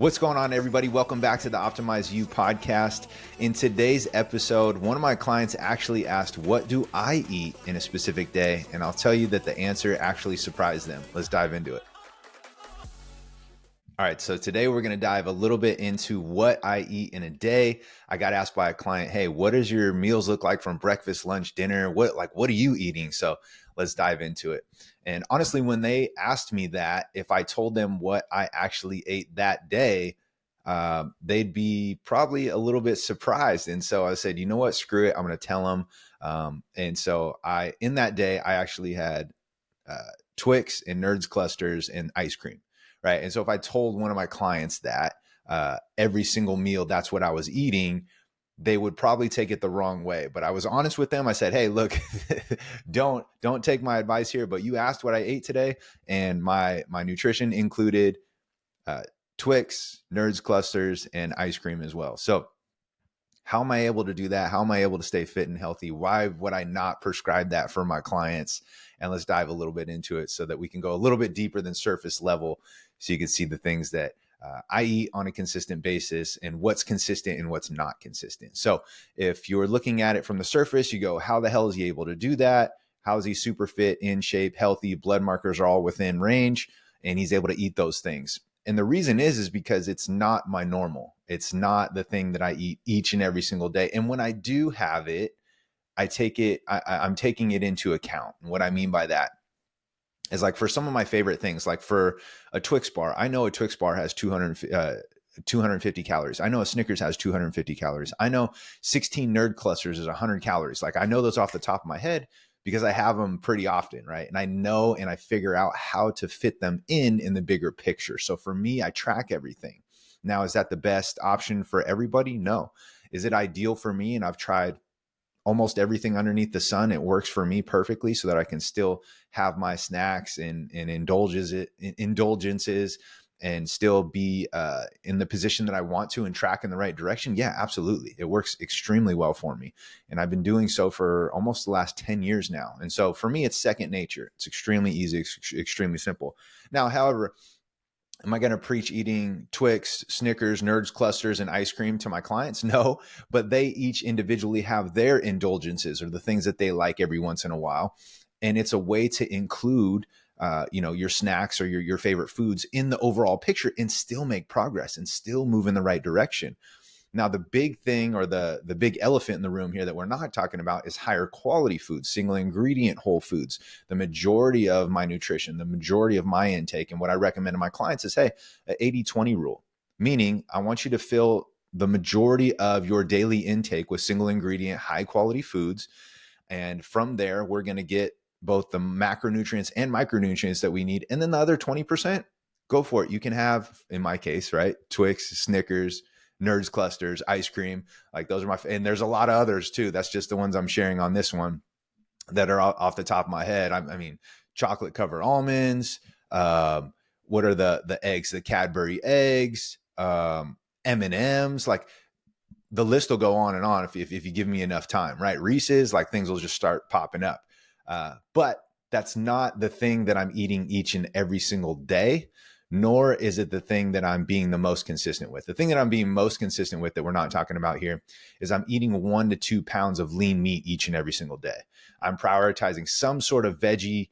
What's going on, everybody? Welcome back to the Optimize You podcast. In today's episode, one of my clients actually asked, what do I eat in a specific day? And I'll tell you that the answer actually surprised them. Let's dive into it. All right, so today we're going to dive a little bit into what I eat in a day. I got asked by a client, hey, what does your meals look like from breakfast, lunch, dinner? What are you eating? So let's dive into it. And honestly, when they asked me that, if I told them what I actually ate that day, they'd be probably a little bit surprised. And so I said, you know what, screw it. I'm going to tell them. And so in that day, I actually had Twix and Nerds clusters and ice cream. Right. And so if I told one of my clients that every single meal, that's what I was eating, they would probably take it the wrong way. But I was honest with them. I said, hey, look, don't take my advice here, but you asked what I ate today. And my nutrition included Twix, Nerds clusters, and ice cream as well. So how am I able to do that? How am I able to stay fit and healthy? Why would I not prescribe that for my clients? And let's dive a little bit into it so that we can go a little bit deeper than surface level so you can see the things that I eat on a consistent basis and what's consistent and what's not consistent. So if you're looking at it from the surface, you go, how the hell is he able to do that? How is he super fit, in shape, healthy? Blood markers are all within range and he's able to eat those things. And the reason is because it's not my normal. It's not the thing that I eat each and every single day. And when I do have it, I'm taking it into account. And what I mean by that is, like, for some of my favorite things, like for a Twix bar, I know a Twix bar has 250 calories. I know a Snickers has 250 calories. I know 16 Nerd clusters is 100 calories. Like, I know those off the top of my head because I have them pretty often, right? And I know and I figure out how to fit them in the bigger picture. So for me, I track everything. Now, is that the best option for everybody? No. Is it ideal for me? And I've tried almost everything underneath the sun. It works for me perfectly so that I can still have my snacks and indulgences and still be in the position that I want to and track in the right direction. Yeah, absolutely. It works extremely well for me. And I've been doing so for almost the last 10 years now. And so for me, it's second nature. It's extremely easy, extremely simple. Now, however, am I going to preach eating Twix, Snickers, Nerds clusters, and ice cream to my clients? No, but they each individually have their indulgences or the things that they like every once in a while. And it's a way to include, your snacks or your favorite foods in the overall picture and still make progress and still move in the right direction. Now, the big thing, or the big elephant in the room here that we're not talking about, is higher quality foods, single ingredient whole foods. The majority of my nutrition, the majority of my intake, and what I recommend to my clients is, hey, an 80-20 rule, meaning I want you to fill the majority of your daily intake with single ingredient, high quality foods. And from there, we're going to get both the macronutrients and micronutrients that we need. And then the other 20%, go for it. You can have, in my case, right, Twix, Snickers, Nerds clusters, ice cream. Like, those are and there's a lot of others too. That's just the ones I'm sharing on this one that are off the top of my head. I mean, chocolate covered almonds. What are the eggs? The Cadbury eggs, M&Ms. Like, the list will go on and on if you give me enough time, right? Reese's, like, things will just start popping up. But that's not the thing that I'm eating each and every single day, nor is it the thing that I'm being the most consistent with. The thing that I'm being most consistent with that we're not talking about here is I'm eating 1 to 2 pounds of lean meat each and every single day. I'm prioritizing some sort of veggie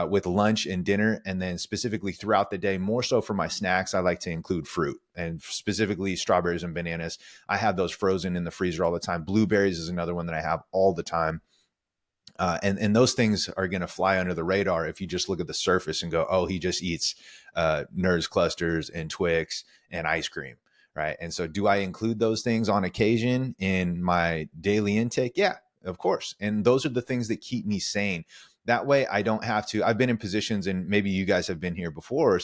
with lunch and dinner, and then specifically throughout the day, more so for my snacks, I like to include fruit, and specifically strawberries and bananas. I have those frozen in the freezer all the time. Blueberries is another one that I have all the time. And those things are going to fly under the radar if you just look at the surface and go, oh, he just eats Nerds clusters and Twix and ice cream, right? And so do I include those things on occasion in my daily intake? Yeah, of course. And those are the things that keep me sane. That way I don't have to. I've been in positions, and maybe you guys have been here before,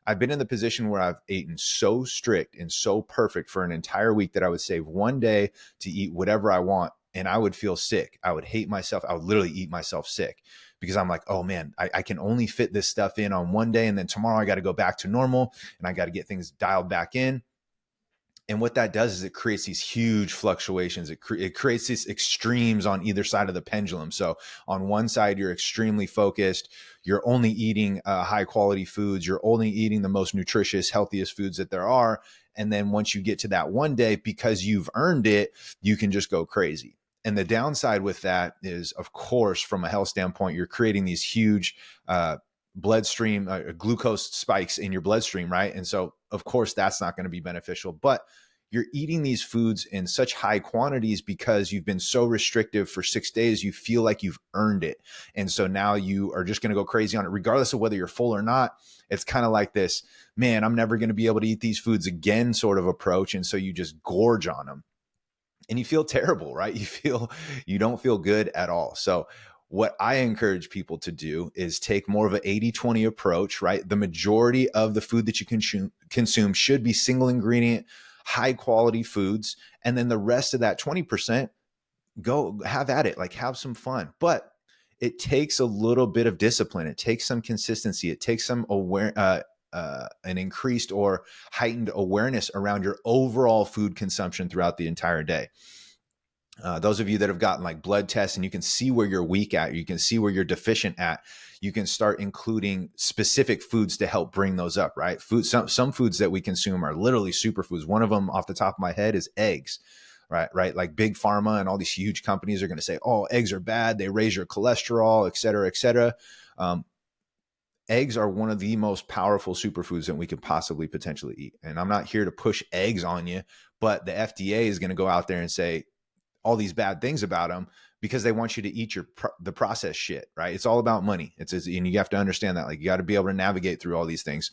I've been in the position where I've eaten so strict and so perfect for an entire week that I would save one day to eat whatever I want. And I would feel sick. I would hate myself. I would literally eat myself sick because I'm like, oh man, I can only fit this stuff in on one day. And then tomorrow I got to go back to normal and I got to get things dialed back in. And what that does is it creates these huge fluctuations. It creates these extremes on either side of the pendulum. So on one side, you're extremely focused. You're only eating high quality foods. You're only eating the most nutritious, healthiest foods that there are. And then once you get to that one day, because you've earned it, you can just go crazy. And the downside with that is, of course, from a health standpoint, you're creating these huge bloodstream glucose spikes in your bloodstream, right? And so, of course, that's not going to be beneficial. But you're eating these foods in such high quantities because you've been so restrictive for 6 days, you feel like you've earned it. And so now you are just going to go crazy on it, regardless of whether you're full or not. It's kind of like this, man, I'm never going to be able to eat these foods again sort of approach. And so you just gorge on them and you feel terrible, right? You don't feel good at all. So what I encourage people to do is take more of an 80-20 approach, right? The majority of the food that you consume should be single ingredient, high quality foods. And then the rest of that 20%, go have at it, like have some fun. But it takes a little bit of discipline. It takes some consistency. It takes some an increased or heightened awareness around your overall food consumption throughout the entire day. Those of you that have gotten like blood tests and you can see where you're weak at, you can see where you're deficient at, you can start including specific foods to help bring those up, right? Some foods that we consume are literally superfoods. One of them off the top of my head is eggs, right? Like big pharma and all these huge companies are going to say, oh, eggs are bad. They raise your cholesterol, et cetera, et cetera. Eggs are one of the most powerful superfoods that we could possibly potentially eat. And I'm not here to push eggs on you, but the FDA is going to go out there and say all these bad things about them because they want you to eat the processed shit, right? It's all about money. And you have to understand that, like, you got to be able to navigate through all these things.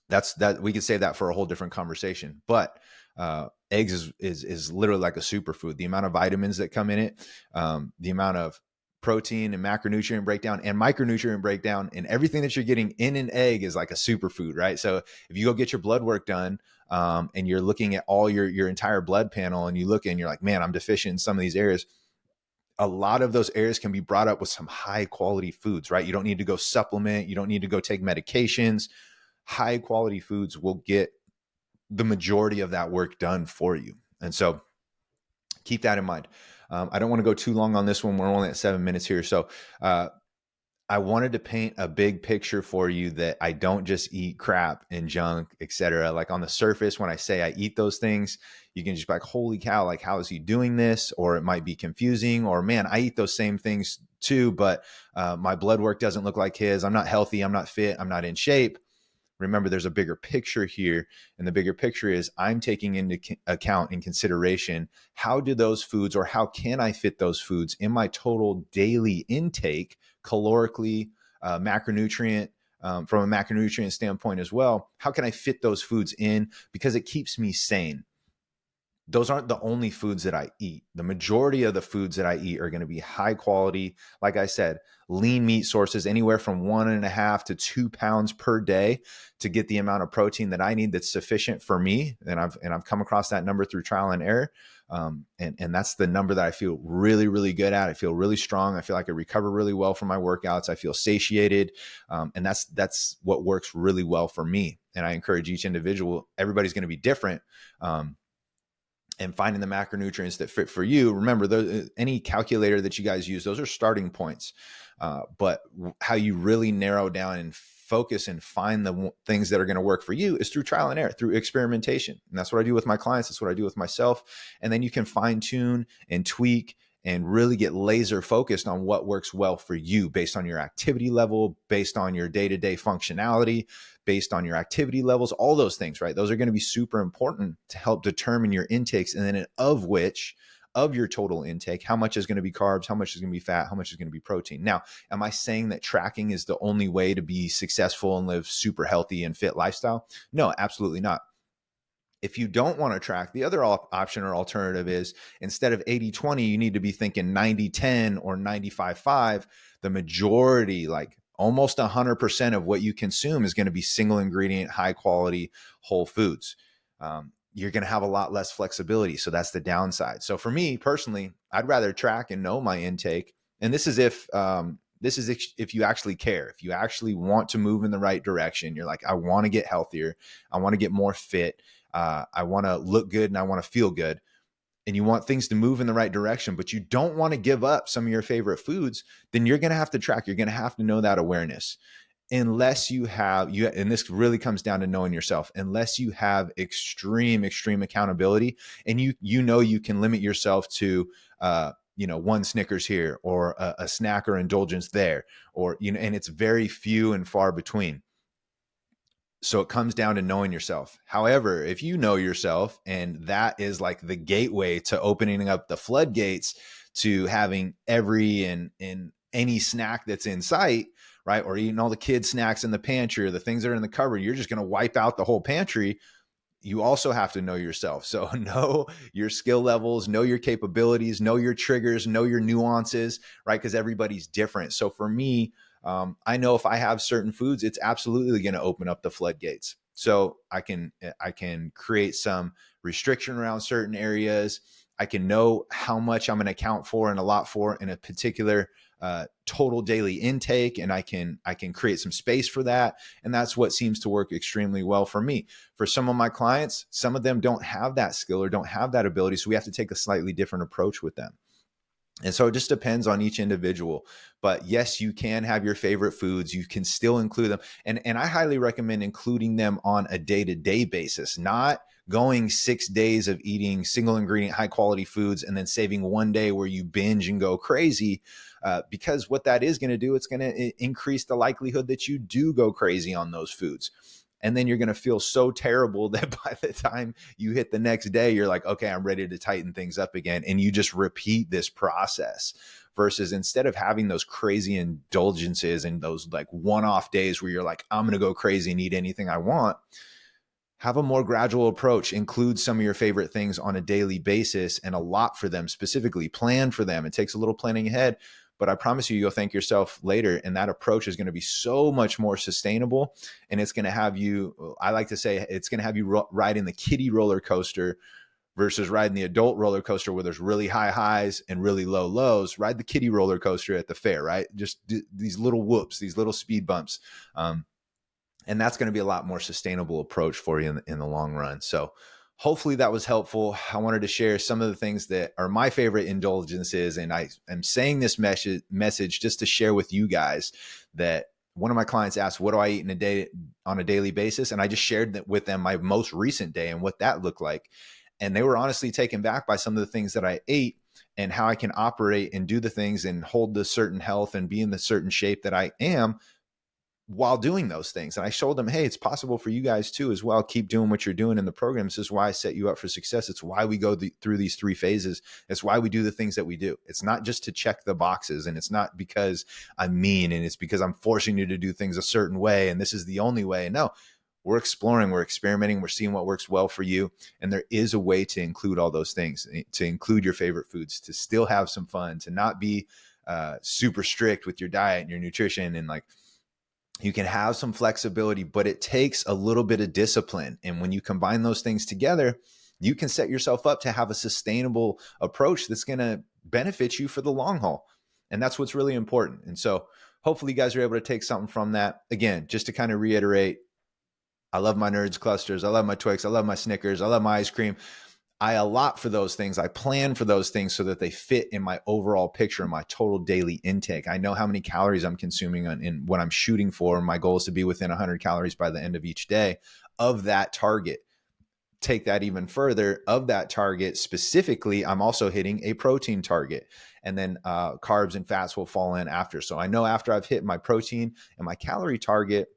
That we could save that for a whole different conversation. But eggs is literally like a superfood. The amount of vitamins that come in it, the amount of protein and macronutrient breakdown and micronutrient breakdown and everything that you're getting in an egg is like a superfood, right? So if you go get your blood work done and you're looking at all your entire blood panel and you look and you're like, man, I'm deficient in some of these areas. A lot of those areas can be brought up with some high quality foods, right? You don't need to go supplement. You don't need to go take medications. High quality foods will get the majority of that work done for you. And so keep that in mind. I don't want to go too long on this one. We're only at 7 minutes here. So I wanted to paint a big picture for you that I don't just eat crap and junk, etc. Like on the surface, when I say I eat those things, you can just be like, holy cow, like how is he doing this? Or it might be confusing, or man, I eat those same things too, but my blood work doesn't look like his. I'm not healthy. I'm not fit. I'm not in shape. Remember, there's a bigger picture here. And the bigger picture is I'm taking into account and consideration, how do those foods, or how can I fit those foods in my total daily intake, calorically, macronutrient, from a macronutrient standpoint as well? How can I fit those foods in? Because it keeps me sane. Those aren't the only foods that I eat. The majority of the foods that I eat are going to be high quality. Like I said, lean meat sources, anywhere from 1.5 to 2 pounds per day to get the amount of protein that I need that's sufficient for me. And I've come across that number through trial and error. And that's the number that I feel really, really good at. I feel really strong. I feel like I recover really well from my workouts. I feel satiated. And that's what works really well for me. And I encourage each individual, everybody's going to be different. And finding the macronutrients that fit for you. Remember, any calculator that you guys use, those are starting points. But how you really narrow down and focus and find the things that are going to work for you is through trial and error, through experimentation. And that's what I do with my clients. That's what I do with myself. And then you can fine tune and tweak and really get laser focused on what works well for you based on your activity level, based on your day-to-day functionality, based on your activity levels, all those things, right? Those are going to be super important to help determine your intakes, and then of your total intake, how much is going to be carbs, how much is going to be fat, how much is going to be protein. Now, am I saying that tracking is the only way to be successful and live super healthy and fit lifestyle? No, absolutely not. If you don't want to track, the other option or alternative is, instead of 80-20, you need to be thinking 90-10 or 95-5. The majority, like almost 100% of what you consume is going to be single ingredient, high quality, whole foods. You're going to have a lot less flexibility. So that's the downside. So for me personally, I'd rather track and know my intake. And this is if you actually care, if you actually want to move in the right direction. You're like, I want to get healthier. I want to get more fit. I want to look good and I want to feel good. And you want things to move in the right direction, but you don't want to give up some of your favorite foods, then you're going to have to track. You're going to have to know that awareness. unless you have you, and this really comes down to knowing yourself, unless you have extreme accountability, and you can limit yourself to one Snickers here, or a snack or indulgence there, or and it's very few and far between. So it comes down to knowing yourself. However, if you know yourself, and that is like the gateway to opening up the floodgates to having every and any snack that's in sight, right? Or eating all the kids' snacks in the pantry, or the things that are in the cupboard, you're just going to wipe out the whole pantry. You also have to know yourself. So know your skill levels, know your capabilities, know your triggers, know your nuances, right? Because everybody's different. So for me, I know if I have certain foods, it's absolutely going to open up the floodgates. So I can create some restriction around certain areas. I can know how much I'm going to account for and allot for in a particular total daily intake, and I can create some space for that. And that's what seems to work extremely well for me. For some of my clients, some of them don't have that skill or don't have that ability, so we have to take a slightly different approach with them. And so it just depends on each individual. But yes, you can have your favorite foods. You can still include them. And I highly recommend including them on a day-to-day basis, not going 6 days of eating single ingredient, high quality foods, and then saving one day where you binge and go crazy. Because what that is going to do, it's going to increase the likelihood that you do go crazy on those foods. And then you're going to feel so terrible that by the time you hit the next day, you're like, okay, I'm ready to tighten things up again. And you just repeat this process, versus instead of having those crazy indulgences and those like one-off days where you're like, I'm going to go crazy and eat anything I want, have a more gradual approach. Include some of your favorite things on a daily basis and allot for them specifically. Plan for them. It takes a little planning ahead, but I promise you, you'll thank yourself later. And that approach is going to be so much more sustainable. And it's going to have you, I like to say, it's going to have you riding the kiddie roller coaster versus riding the adult roller coaster where there's really high highs and really low lows. Ride the kiddie roller coaster at the fair, right? Just these little whoops, these little speed bumps. And that's going to be a lot more sustainable approach for you in the long run. So hopefully that was helpful. I wanted to share some of the things that are my favorite indulgences. And I am saying this message just to share with you guys that one of my clients asked, what do I eat in a day on a daily basis? And I just shared that with them my most recent day and what that looked like. And they were honestly taken back by some of the things that I ate and how I can operate and do the things and hold the certain health and be in the certain shape that I am while doing those things. And I showed them, hey, it's possible for you guys too as well. Keep doing what you're doing in the program. This is why I set you up for success. It's why we go through these 3 phases. It's why we do the things that we do. It's not just to check the boxes, and it's not because I'm mean, and it's because I'm forcing you to do things a certain way and this is the only way. No, we're exploring, we're experimenting, we're seeing what works well for you. And there is a way to include all those things, to include your favorite foods, to still have some fun, to not be super strict with your diet and your nutrition. And like, you can have some flexibility, but it takes a little bit of discipline. And when you combine those things together, you can set yourself up to have a sustainable approach that's going to benefit you for the long haul. And that's what's really important. And so hopefully you guys are able to take something from that. Again, just to kind of reiterate, I love my Nerds clusters. I love my Twix. I love my Snickers. I love my ice cream. I allot for those things. I plan for those things so that they fit in my overall picture, my total daily intake. I know how many calories I'm consuming in what I'm shooting for. My goal is to be within 100 calories by the end of each day of that target. Take that even further. Of that target specifically, I'm also hitting a protein target, and then carbs and fats will fall in after. So I know after I've hit my protein and my calorie target,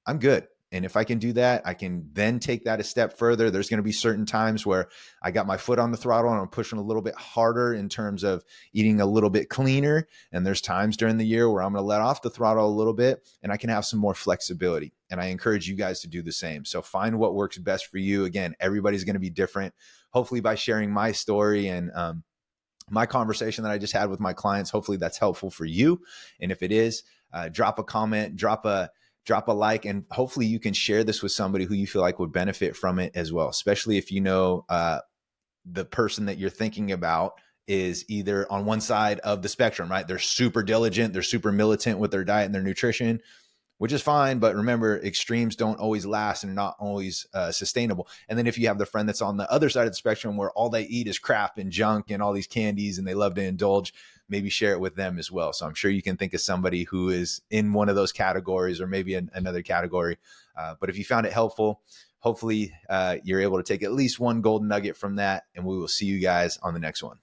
I'm good. And if I can do that, I can then take that a step further. There's going to be certain times where I got my foot on the throttle and I'm pushing a little bit harder in terms of eating a little bit cleaner. And there's times during the year where I'm going to let off the throttle a little bit and I can have some more flexibility. And I encourage you guys to do the same. So find what works best for you. Again, everybody's going to be different. Hopefully by sharing my story and my conversation that I just had with my clients, hopefully that's helpful for you. And if it is, drop a comment, drop a like, and hopefully you can share this with somebody who you feel like would benefit from it as well, especially if you know the person that you're thinking about is either on one side of the spectrum, right? They're super diligent, they're super militant with their diet and their nutrition, which is fine. But remember, extremes don't always last and are not always sustainable. And then if you have the friend that's on the other side of the spectrum where all they eat is crap and junk and all these candies and they love to indulge, maybe share it with them as well. So I'm sure you can think of somebody who is in one of those categories or maybe another category. But if you found it helpful, hopefully you're able to take at least one golden nugget from that. And we will see you guys on the next one.